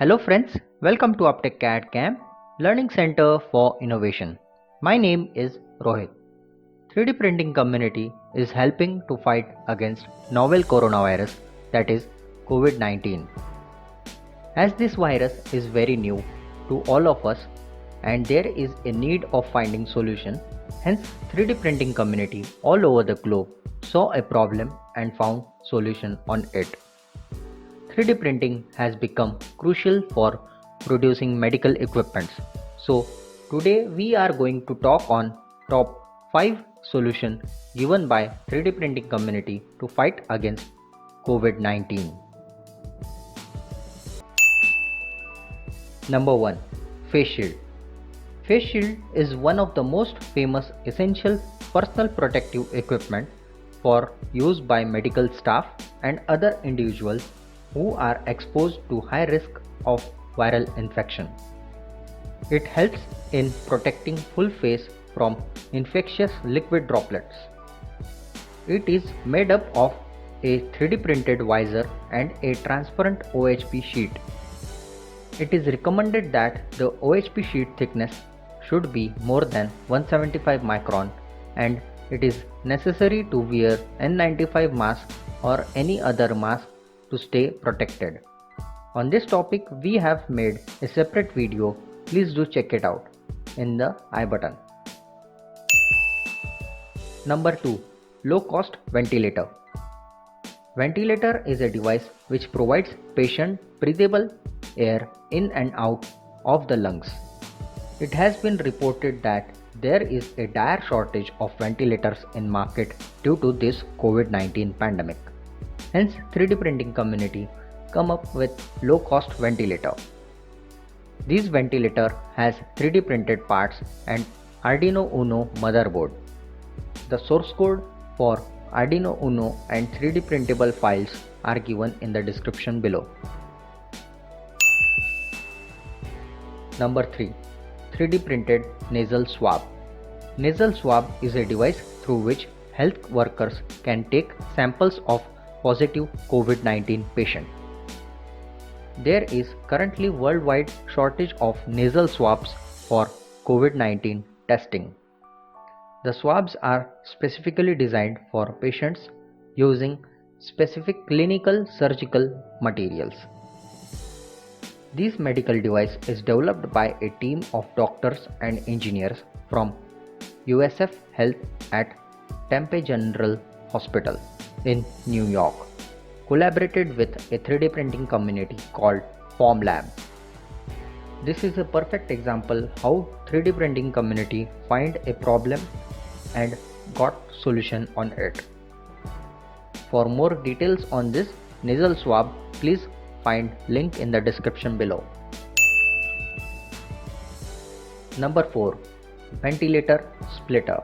Hello friends, welcome to Uptech CAD Camp, Learning Center for Innovation. My name is Rohit. 3D printing community is helping to fight against novel coronavirus, that is COVID-19. As this virus is very new to all of us and there is a need of finding solution, hence 3D printing community all over the globe saw a problem and found solution on it. 3D printing has become crucial for producing medical equipments. So today we are going to talk on top 5 solutions given by 3D printing community to fight against COVID-19. Number 1. Face shield. Face shield is one of the most famous essential personal protective equipment for use by medical staff and other individuals who are exposed to high risk of viral infection. It helps in protecting full face from infectious liquid droplets. It is made up of a 3D printed visor and a transparent OHP sheet. It is recommended that the OHP sheet thickness should be more than 175 micron and it is necessary to wear N95 mask or any other mask to stay protected. On this topic we have made a separate video, please do check it out in the I button. Number 2. Low cost ventilator. Ventilator is a device which provides patient breathable air in and out of the lungs. It has been reported that there is a dire shortage of ventilators in market due to this COVID-19 pandemic. Hence 3D printing community come up with low cost ventilator. This ventilator has 3D printed parts and Arduino Uno motherboard. The source code for Arduino Uno and 3D printable files are given in the description below. Number 3. 3D printed nasal swab. Nasal swab is a device through which health workers can take samples of positive COVID-19 patient. There is currently worldwide shortage of nasal swabs for COVID-19 testing. The swabs are specifically designed for patients using specific clinical surgical materials. This medical device is developed by a team of doctors and engineers from USF Health at Tempe General Hospital in New York, collaborated with a 3D printing community called Formlab. This is a perfect example how 3D printing community find a problem and got solution on it. For more details on this nasal swab, please find link in the description below. Number 4. Ventilator splitter.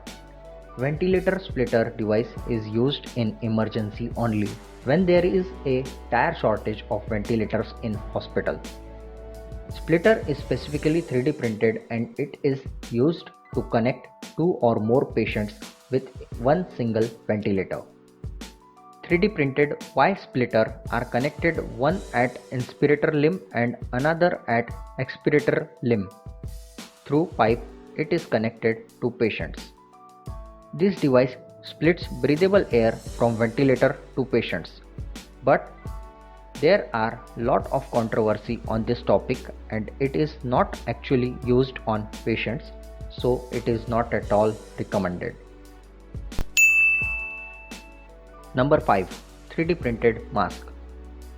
Ventilator splitter device is used in emergency only when there is a dire shortage of ventilators in hospital. Splitter is specifically 3D printed and it is used to connect 2 or more patients with one single ventilator. 3D printed Y splitter are connected one at inspirator limb and another at expirator limb. Through pipe it is connected to patients. This device splits breathable air from ventilator to patients. But there are lot of controversy on this topic and it is not actually used on patients, so it is not at all recommended. Number 5. 3D printed mask.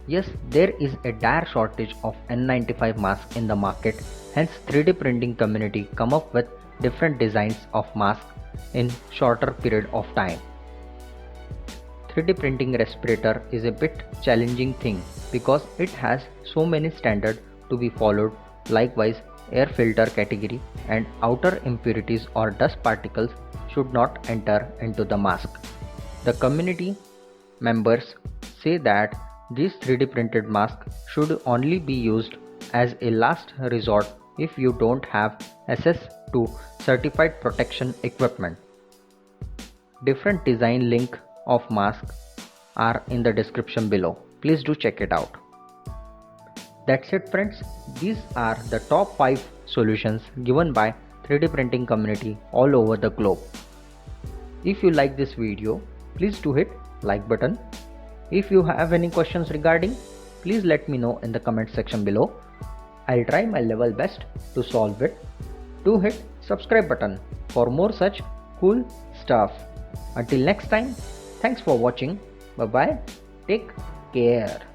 Yes, there is a dire shortage of N95 masks in the market, hence 3D printing community come up with different designs of masks in shorter period of time. 3D printing respirator is a bit challenging thing because it has so many standards to be followed. Likewise, air filter category and outer impurities or dust particles should not enter into the mask. The community members say that this 3D printed mask should only be used as a last resort if you don't have access to certified protection equipment. Different design link of mask are in the description below. Please do check it out. That's it friends, these are the top 5 solutions given by 3D printing community all over the globe. If you like this video, please do hit like button. If you have any questions regarding, please let me know in the comment section below. I'll try my level best to solve it. Do hit subscribe button for more such cool stuff. Until next time, thanks for watching. Bye bye. Take care.